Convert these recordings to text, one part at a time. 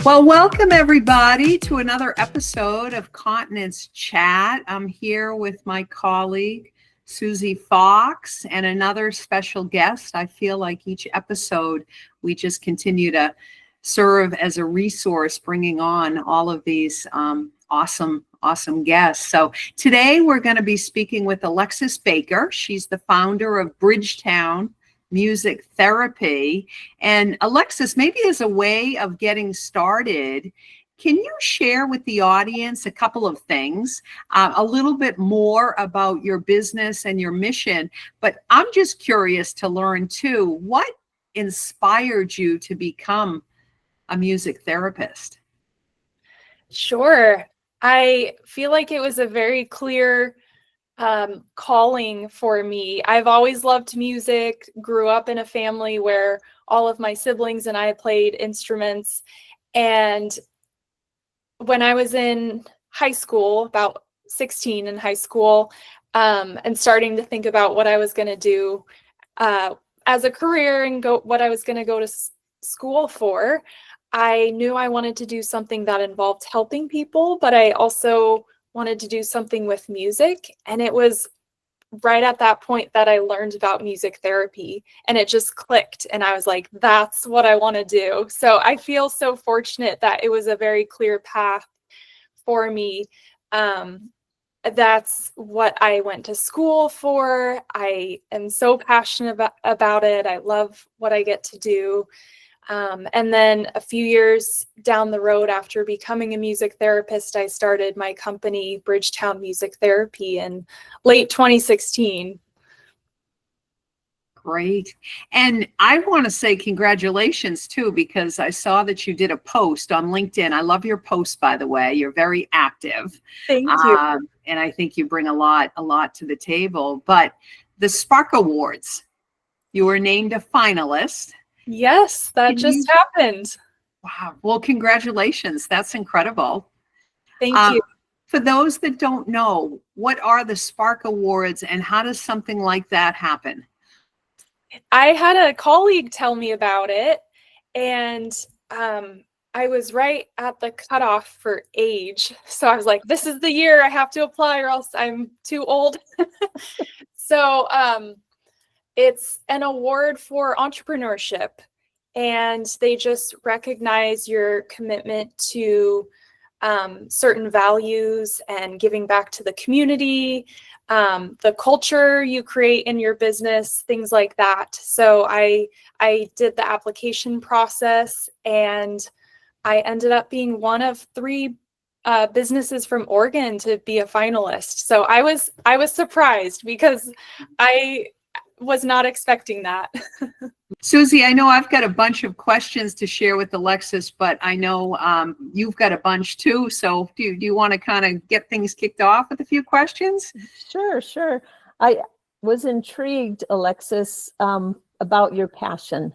Well, welcome everybody to another episode of Continence Chat. I'm here with my colleague, Susie Fox, and another special guest. I feel like each episode we just continue to serve as a resource, bringing on all of these awesome guests. So today we're going to be speaking with Alexis Baker. She's the founder of Bridgetown Music Therapy. And Alexis, maybe as a way of getting started, can you share with the audience a couple of things, a little bit more about your business and your mission? But I'm just curious to learn too, what inspired you to become a music therapist? Sure. I feel like it was a very clear calling for me. I've always loved music, grew up in a family where all of my siblings and I played instruments. And when I was in high school, about 16 in high school, and starting to think about what I was going to do as a career and what I was going to go to school for, I knew I wanted to do something that involved helping people, but I also wanted to do something with music. And it was right at that point that I learned about music therapy, and it just clicked. And I was like, that's what I want to do. So I feel so fortunate that it was a very clear path for me. That's what I went to school for. I am so passionate about it. I love what I get to do. And then a few years down the road after becoming a music therapist, I started my company, Bridgetown Music Therapy, in late 2016. Great. And I want to say congratulations too, because I saw that you did a post on LinkedIn. I love your posts, by the way. You're very active. Thank you. And I think you bring a lot to the table. But the Spark Awards, you were named a finalist. Yes, that just happened. Wow. Well, congratulations. That's incredible. Thank you. For those that don't know, what are the Spark Awards and how does something like that happen? I had a colleague tell me about it, and I was right at the cutoff for age. So I was like, this is the year I have to apply or else I'm too old. So it's an award for entrepreneurship, and they just recognize your commitment to certain values and giving back to the community, the culture you create in your business, things like that. So I did the application process, and I ended up being one of 3 businesses from Oregon to be a finalist. So I was surprised because I was not expecting that. Susie, I know I've got a bunch of questions to share with Alexis, but I know you've got a bunch too. So do you want to kind of get things kicked off with a few questions? Sure. I was intrigued, Alexis, about your passion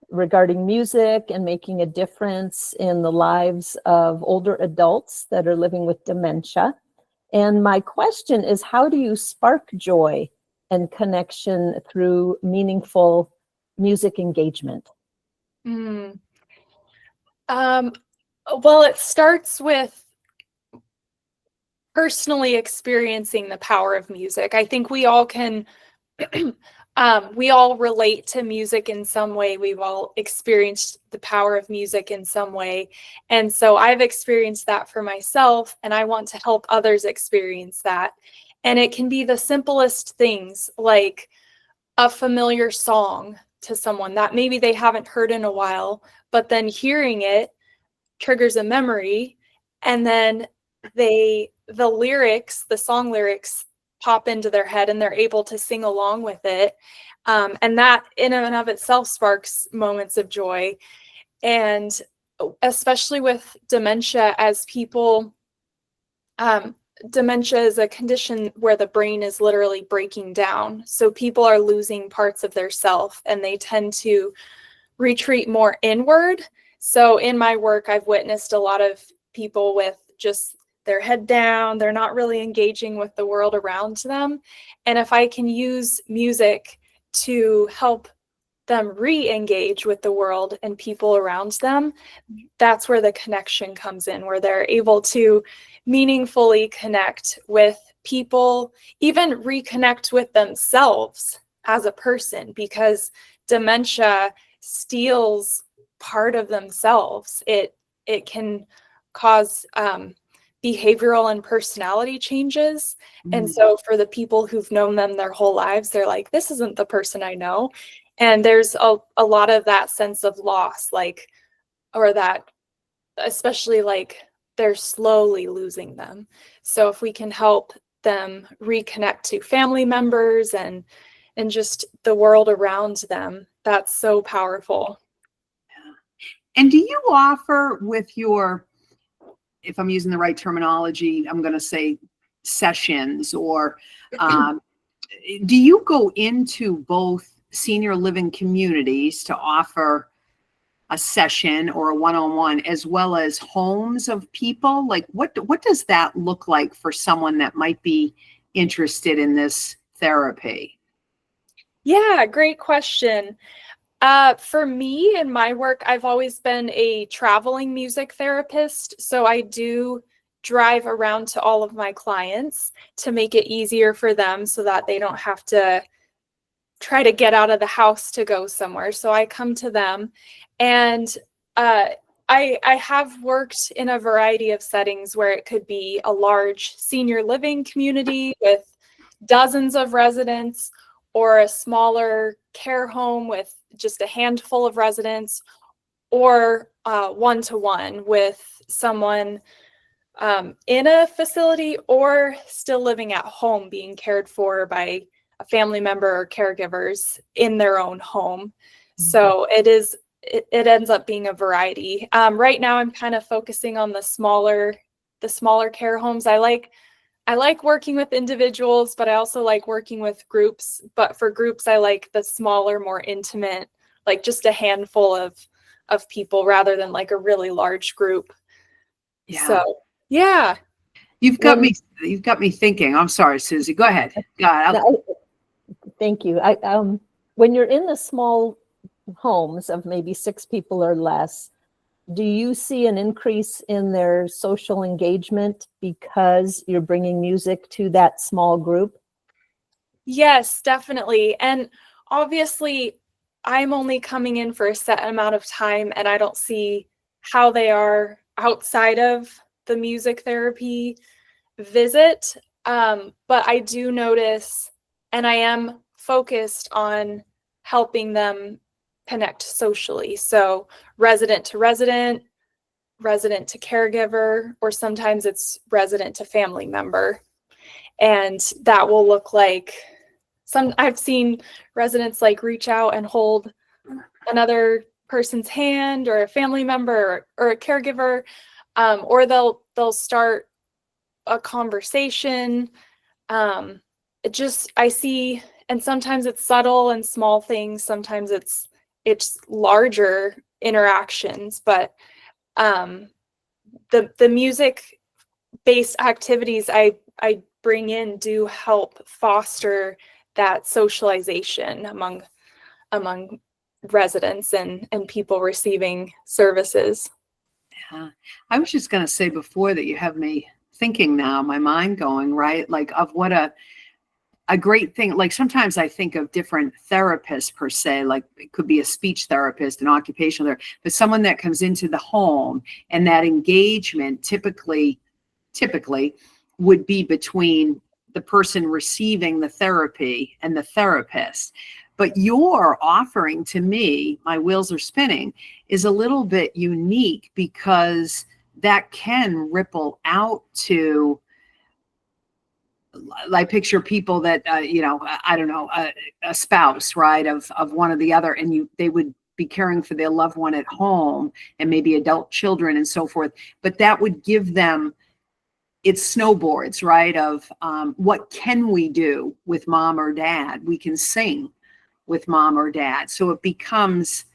regarding music and making a difference in the lives of older adults that are living with dementia. And my question is, how do you spark joy and connection through meaningful music engagement? Well, it starts with personally experiencing the power of music. I think we all can, we all relate to music in some way. We've all experienced the power of music in some way. And so I've experienced that for myself, and I want to help others experience that. And it can be the simplest things, like a familiar song to someone that maybe they haven't heard in a while, but then hearing it triggers a memory, and then the song lyrics pop into their head and they're able to sing along with it. And that in and of itself sparks moments of joy. And especially with dementia, as people, dementia is a condition where the brain is literally breaking down. So people are losing parts of their self, and they tend to retreat more inward. So in my work, I've witnessed a lot of people with just their head down. They're not really engaging with the world around them. And if I can use music to help them re-engage with the world and people around them, that's where the connection comes in, where they're able to meaningfully connect with people, even reconnect with themselves as a person, because dementia steals part of themselves. It can cause behavioral and personality changes. And so for the people who've known them their whole lives, they're like, this isn't the person I know. And there's a lot of that sense of loss, like, or that, especially like they're slowly losing them. So if we can help them reconnect to family members and just the world around them, that's so powerful. And do you offer with your, if I'm using the right terminology, I'm going to say sessions, or do you go into both senior living communities to offer a session or a one-on-one, as well as homes of people? Like what does that look like for someone that might be interested in this therapy? Yeah, great question. For me and my work, I've always been a traveling music therapist. So I do drive around to all of my clients to make it easier for them so that they don't have to try to get out of the house to go somewhere. So I come to them, and I have worked in a variety of settings where it could be a large senior living community with dozens of residents, or a smaller care home with just a handful of residents, or one-to-one with someone in a facility or still living at home being cared for by a family member or caregivers in their own home. So it ends up being a variety. Right now I'm kind of focusing on the smaller care homes. I like working with individuals, but I also like working with groups. But for groups, I like the smaller, more intimate, like just a handful of people rather than like a really large group. Yeah. So, yeah. You've got me thinking. I'm sorry, Susie. Go ahead. Thank you. When you're in the small homes of maybe 6 people or less, do you see an increase in their social engagement because you're bringing music to that small group? Yes, definitely. And obviously, I'm only coming in for a set amount of time, and I don't see how they are outside of the music therapy visit. But I do notice, and I am focused on helping them connect socially. So resident to resident, resident to caregiver, or sometimes it's resident to family member. And that will look like I've seen residents like reach out and hold another person's hand, or a family member or a caregiver, or they'll start a conversation. I see, and sometimes it's subtle and small things. Sometimes it's larger interactions, but the music based activities I bring in do help foster that socialization among residents and people receiving services. Yeah. I was just going to say before that you have me thinking now, my mind going, right? Like of what a great thing. Like sometimes I think of different therapists per se, like it could be a speech therapist, an occupational therapist, but someone that comes into the home, and that engagement typically would be between the person receiving the therapy and the therapist. But your offering, to me, my wheels are spinning, is a little bit unique because that can ripple out to, I picture people that, I don't know, a spouse, right, of one or the other, and they would be caring for their loved one at home, and maybe adult children and so forth. But that would give them, it snowboards, right, of what can we do with mom or dad? We can sing with mom or dad. So it becomes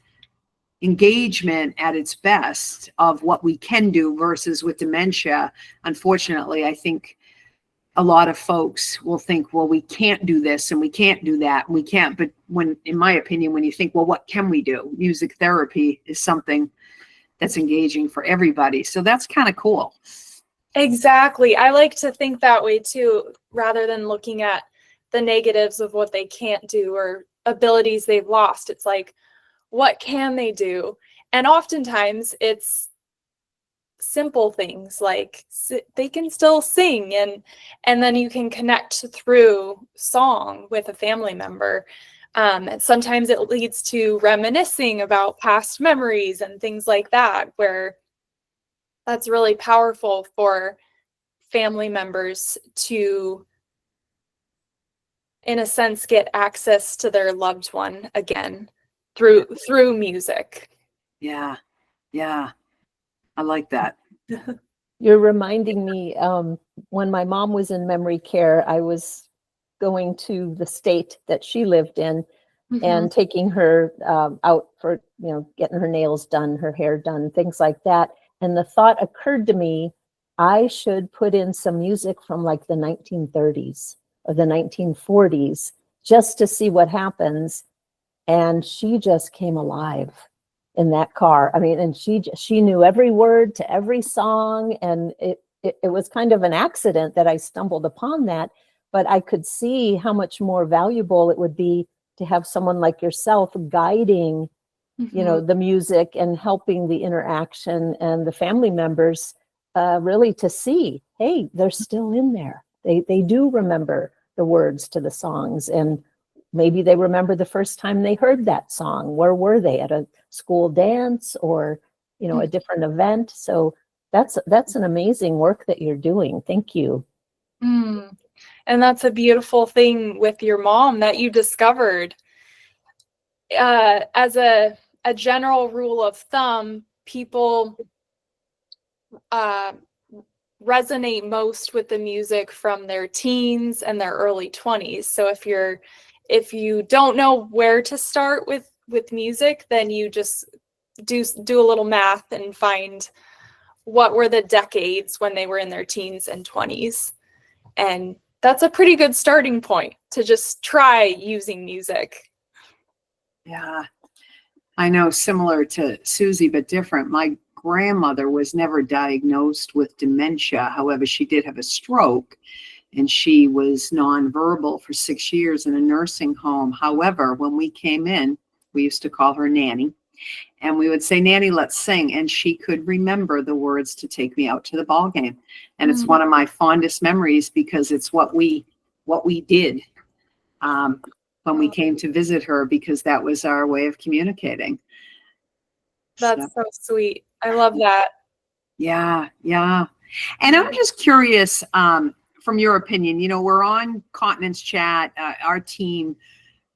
engagement at its best of what we can do versus with dementia. Unfortunately, I think a lot of folks will think, well, we can't do this and we can't do that and we can't. But when, in my opinion, when you think, well, what can we do? Music therapy is something that's engaging for everybody. So that's kind of cool. Exactly. I like to think that way too, rather than looking at the negatives of what they can't do or abilities they've lost. It's like, what can they do? And oftentimes it's simple things like they can still sing, and then you can connect through song with a family member. And sometimes it leads to reminiscing about past memories and things like that, where that's really powerful for family members to, in a sense, get access to their loved one again through music. Yeah. Yeah. I like that. You're reminding me, when my mom was in memory care, I was going to the state that she lived in and taking her out for, getting her nails done, her hair done, things like that. And the thought occurred to me, I should put in some music from like the 1930s or the 1940s just to see what happens. And she just came alive in that car. I mean, and she knew every word to every song, and it was kind of an accident that I stumbled upon that, but I could see how much more valuable it would be to have someone like yourself guiding, the music and helping the interaction and the family members really to see, hey, they're still in there. They do remember the words to the songs, and maybe they remember the first time they heard that song. Where were they? At a school dance or, a different event? So that's an amazing work that you're doing. Thank you. And that's a beautiful thing with your mom that you discovered. As a general rule of thumb, people resonate most with the music from their teens and their early 20s. So if you don't know where to start with music, then you just do a little math and find what were the decades when they were in their teens and 20s. And that's a pretty good starting point to just try using music. Yeah. I know, similar to Susie, but different. My grandmother was never diagnosed with dementia. However, she did have a stroke, and she was nonverbal for 6 years in a nursing home. However, when we came in, we used to call her Nanny, and we would say, Nanny, let's sing. And she could remember the words to Take Me Out to the Ball Game. And it's one of my fondest memories because it's what we did when we came to visit her, because that was our way of communicating. That's so sweet. I love that. Yeah. Yeah. And I'm just curious, from your opinion, we're on Continence Chat. Our team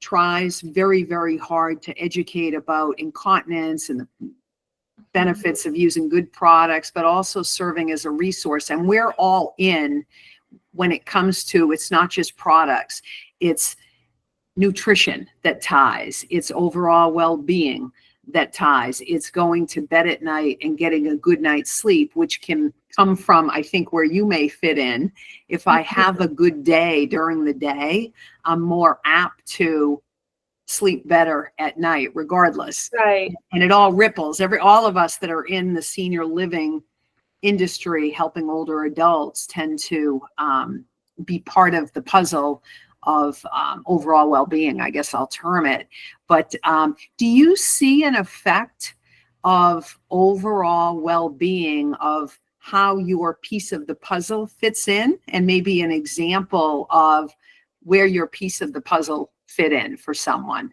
tries very, very hard to educate about incontinence and the benefits of using good products, but also serving as a resource. And we're all in when it comes to, it's not just products, it's nutrition that ties, it's overall well-being that ties, it's going to bed at night and getting a good night's sleep, which can come from, I think, where you may fit in. If I have a good day during the day, I'm more apt to sleep better at night, regardless. Right. And it all ripples. All of us that are in the senior living industry, helping older adults, tend to be part of the puzzle of overall well-being, I guess I'll term it. But do you see an effect of overall well-being, of how your piece of the puzzle fits in, and maybe an example of where your piece of the puzzle fit in for someone?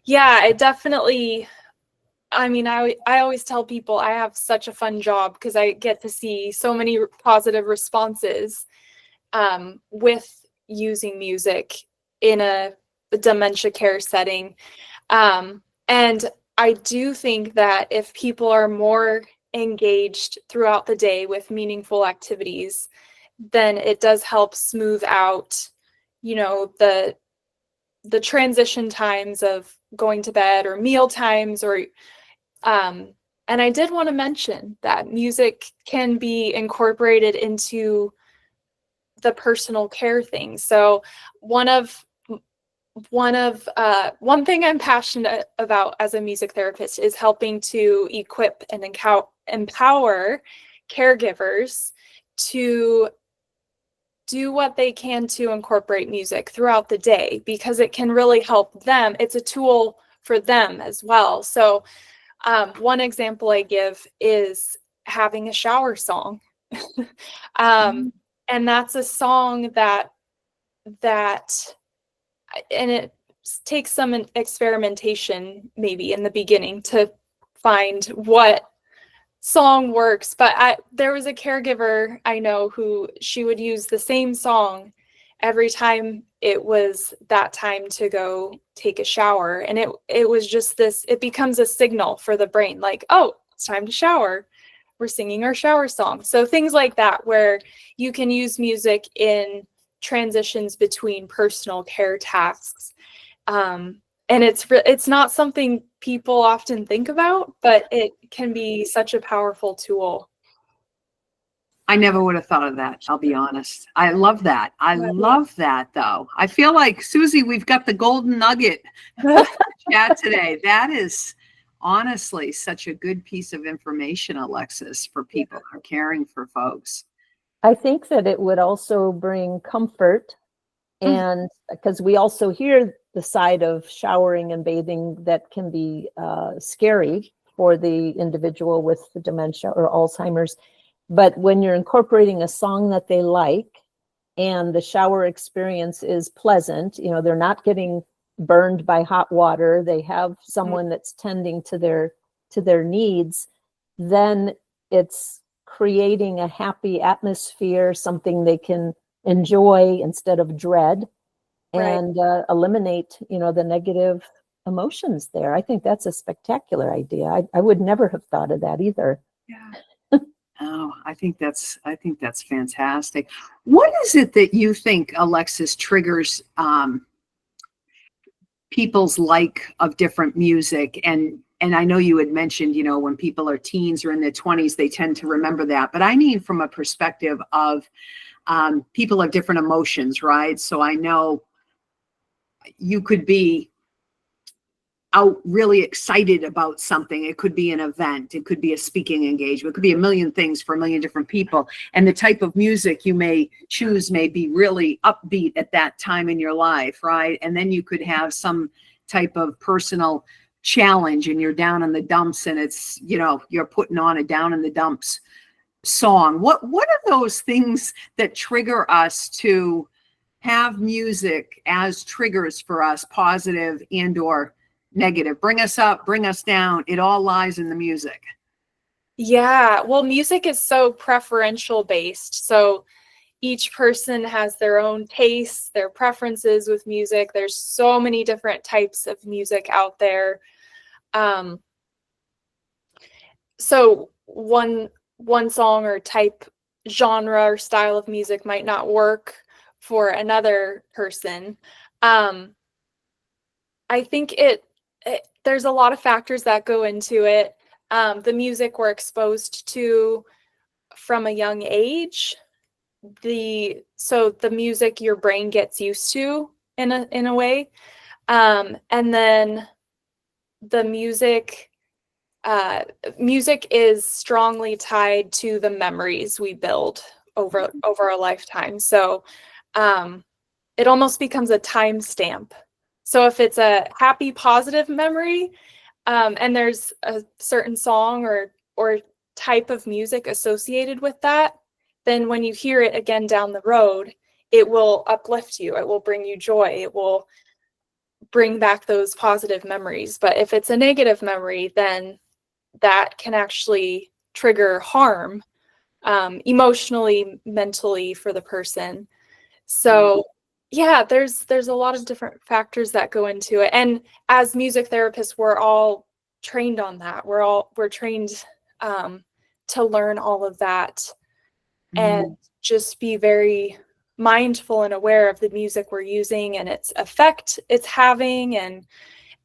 Yeah, it definitely, I mean, I always tell people I have such a fun job because I get to see so many positive responses with using music in a dementia care setting. And I do think that if people are more engaged throughout the day with meaningful activities, then it does help smooth out, the transition times of going to bed or meal times, or and I did want to mention that music can be incorporated into the personal care things. So one thing I'm passionate about as a music therapist is helping to equip and empower caregivers to do what they can to incorporate music throughout the day, because it can really help them. It's a tool for them as well. So one example I give is having a shower song. And that's a song that and it takes some experimentation maybe in the beginning to find what song works. But there was a caregiver I know who she would use the same song every time it was that time to go take a shower. And it was just this, it becomes a signal for the brain, like, oh, it's time to shower. We're singing our shower song. So things like that, where you can use music in transitions between personal care tasks. And it's not something people often think about, but it can be such a powerful tool. I never would have thought of that. I'll be honest. I love that. I love that, though. I feel like, Susie, we've got the golden nugget chat today. That is honestly such a good piece of information, Alexis, for people who are caring for folks. I think that it would also bring comfort, and because we also hear the side of showering and bathing that can be scary for the individual with the dementia or Alzheimer's. But when you're incorporating a song that they like and the shower experience is pleasant, they're not getting burned by hot water, they have someone that's tending to their needs, then it's creating a happy atmosphere, something they can enjoy instead of dread, and eliminate, the negative emotions there. I think that's a spectacular idea. I would never have thought of that either. Yeah. Oh, I think that's fantastic. What is it that you think, Alexis, triggers people's like of different music? And I know you had mentioned, when people are teens or in their 20s, they tend to remember that. But I mean, from a perspective of people have different emotions, right? So I know you could be out really excited about something. It could be an event. It could be a speaking engagement. It could be a million things for a million different people. And the type of music you may choose may be really upbeat at that time in your life, right? And then you could have some type of personal challenge and you're down in the dumps and it's, you're putting on a down in the dumps song. What are those things that trigger us to have music as triggers for us, positive and or negative? Bring us up, bring us down. It all lies in the music. Yeah, well, music is so preferential based. So each person has their own tastes, their preferences with music. There's so many different types of music out there. So one song or type, genre or style of music might not work for another person. I think there's a lot of factors that go into it. The music we're exposed to from a young age, so the music your brain gets used to in a way, and then the music is strongly tied to the memories we build over a lifetime. So it almost becomes a timestamp. So if it's a happy, positive memory, and there's a certain song or type of music associated with that, then when you hear it again down the road, it will uplift you. It will bring you joy. It will bring back those positive memories. But if it's a negative memory, then that can actually trigger harm, emotionally, mentally for the person. So yeah, there's a lot of different factors that go into it. And as music therapists, we're all trained on that. We're trained to learn all of that and just be very mindful and aware of the music we're using and its effect it's having. And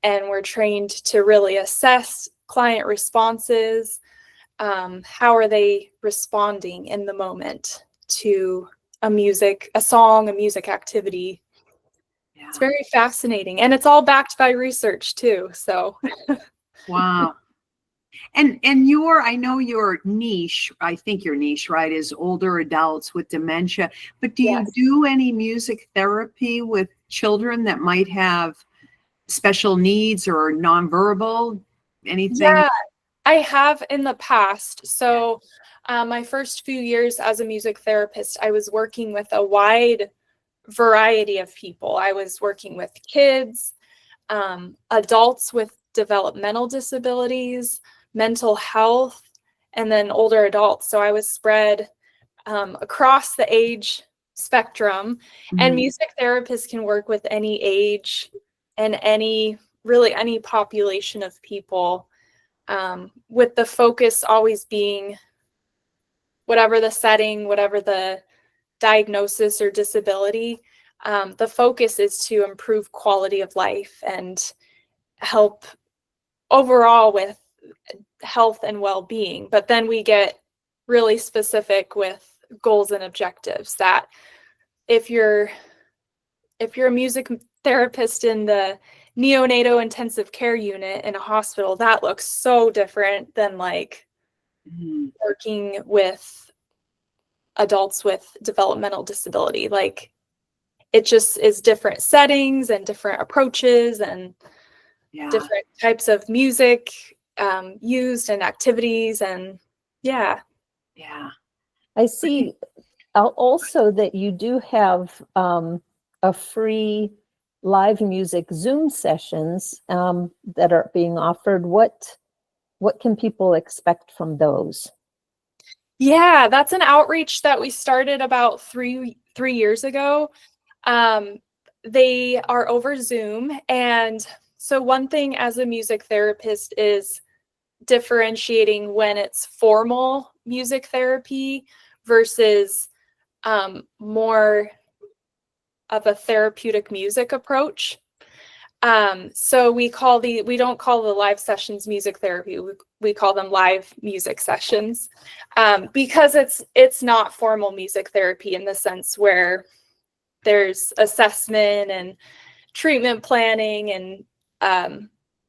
we're trained to really assess client responses. How are they responding in the moment to a song, a music activity. Yeah. It's very fascinating, and it's all backed by research too. So, Wow. And I know your niche, I think your niche, right, is older adults with dementia. But do you yes. do any music therapy with children that might have special needs or nonverbal, anything? Yeah, I have in the past. So, my first few years as a music therapist, I was working with a wide variety of people. I was working with kids, adults with developmental disabilities, mental health, and then older adults. So I was spread across the age spectrum. And Mhm. music therapists can work with any age and any population of people, with the focus always being whatever the setting, whatever the diagnosis or disability. The focus is to improve quality of life and help overall with health and well-being. But then we get really specific with goals and objectives, that if you're a music therapist in the neonatal intensive care unit in a hospital, that looks so different than like Mhm. working with adults with developmental disability. Like, it just is different settings and different approaches and Yeah. different types of music used and activities. And yeah. Yeah. I see also that you do have a free live music Zoom sessions that are being offered. What can people expect from those? Yeah, that's an outreach that we started about three years ago. They are over Zoom. And so one thing as a music therapist is differentiating when it's formal music therapy versus more of a therapeutic music approach. So we don't call the live sessions music therapy. We call them live music sessions, because it's not formal music therapy in the sense where there's assessment and treatment planning and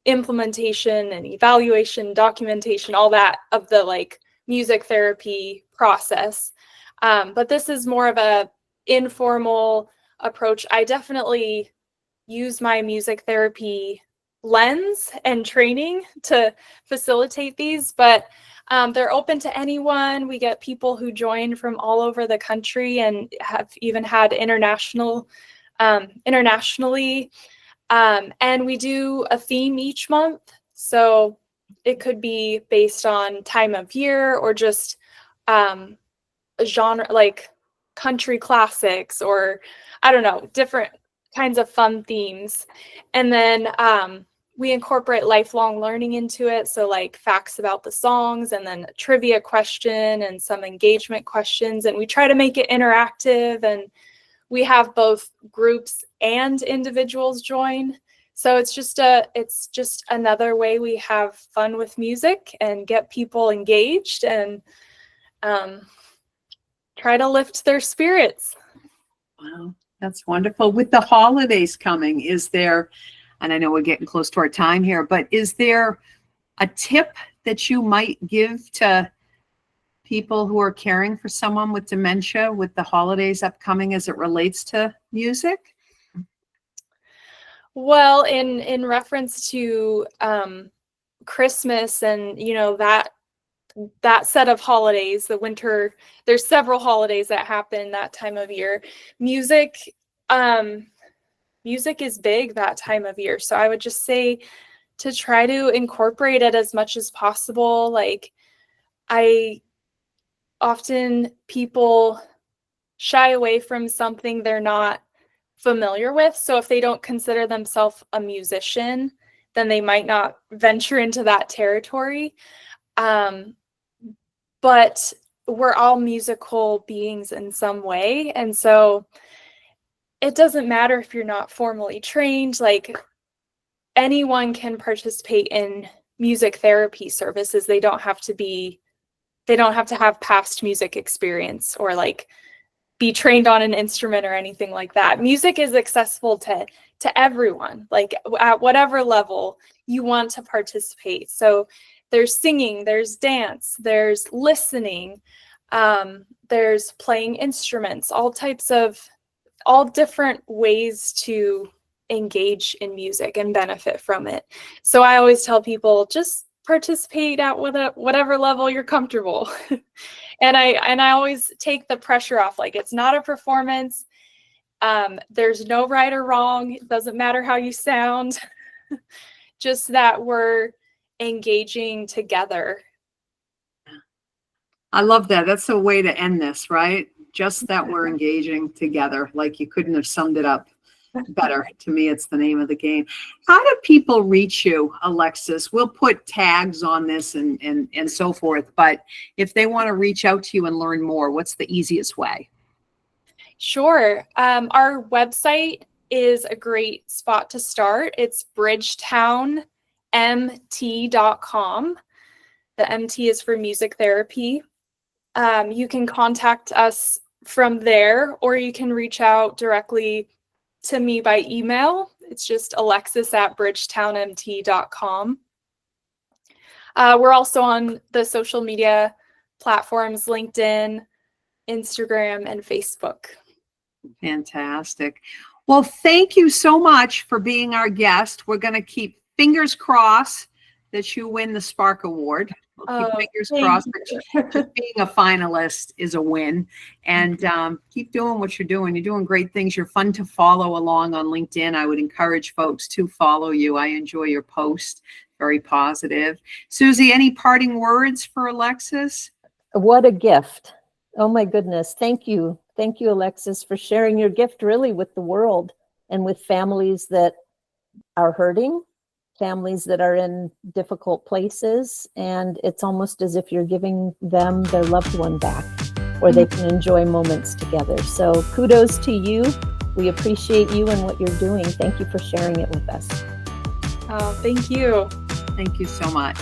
implementation and evaluation, documentation, all that of the like music therapy process. But this is more of a informal approach. I definitely use my music therapy lens and training to facilitate these, but they're open to anyone. We get people who join from all over the country and have even had internationally. And we do a theme each month. So it could be based on time of year or just a genre, like country classics, or I don't know, different kinds of fun themes. And then we incorporate lifelong learning into it. So like facts about the songs, and then a trivia question and some engagement questions. And we try to make it interactive, and we have both groups and individuals join. So it's just another way we have fun with music and get people engaged and try to lift their spirits. Wow, that's wonderful. With the holidays coming, is there, and I know we're getting close to our time here, but is there a tip that you might give to people who are caring for someone with dementia with the holidays upcoming as it relates to music? Well, in reference to Christmas and that set of holidays, the winter, there's several holidays that happen that time of year. Music is big that time of year. So I would just say to try to incorporate it as much as possible. Like, often people shy away from something they're not familiar with. So if they don't consider themselves a musician, then they might not venture into that territory. But we're all musical beings in some way. And so it doesn't matter if you're not formally trained, like anyone can participate in music therapy services. They don't have to have past music experience or like be trained on an instrument or anything like that. Music is accessible to everyone, like at whatever level you want to participate. So there's singing, there's dance, there's listening, there's playing instruments, all different ways to engage in music and benefit from it. So I always tell people, just participate at whatever level you're comfortable. And I always take the pressure off. Like, it's not a performance. There's no right or wrong. It doesn't matter how you sound. Just that we're engaging together. I love that. That's a way to end this, right? Just that we're engaging together. Like, you couldn't have summed it up better. To me, it's the name of the game. How do people reach you, Alexis? We'll put tags on this and so forth, but if they want to reach out to you and learn more, what's the easiest way? Sure. Our website is a great spot to start. It's bridgetownmt.com. The MT is for music therapy. You can contact us from there, or you can reach out directly to me by email. It's just alexis@bridgetownmt.com. We're also on the social media platforms, LinkedIn, Instagram, and Facebook. Fantastic. Well, thank you so much for being our guest. We're going to keep fingers crossed that you win the Spark Award. We'll keep fingers crossed, but just being a finalist is a win. And keep doing what you're doing. You're doing great things. You're fun to follow along on LinkedIn. I would encourage folks to follow you. I enjoy your post. Very positive. Susie, any parting words for Alexis? What a gift. Oh my goodness. Thank you. Thank you, Alexis, for sharing your gift really with the world and with families that are hurting, families that are in difficult places. And it's almost as if you're giving them their loved one back, or they can enjoy moments together. So kudos to you. We appreciate you and what you're doing. Thank you for sharing it with us. Oh, thank you. Thank you so much.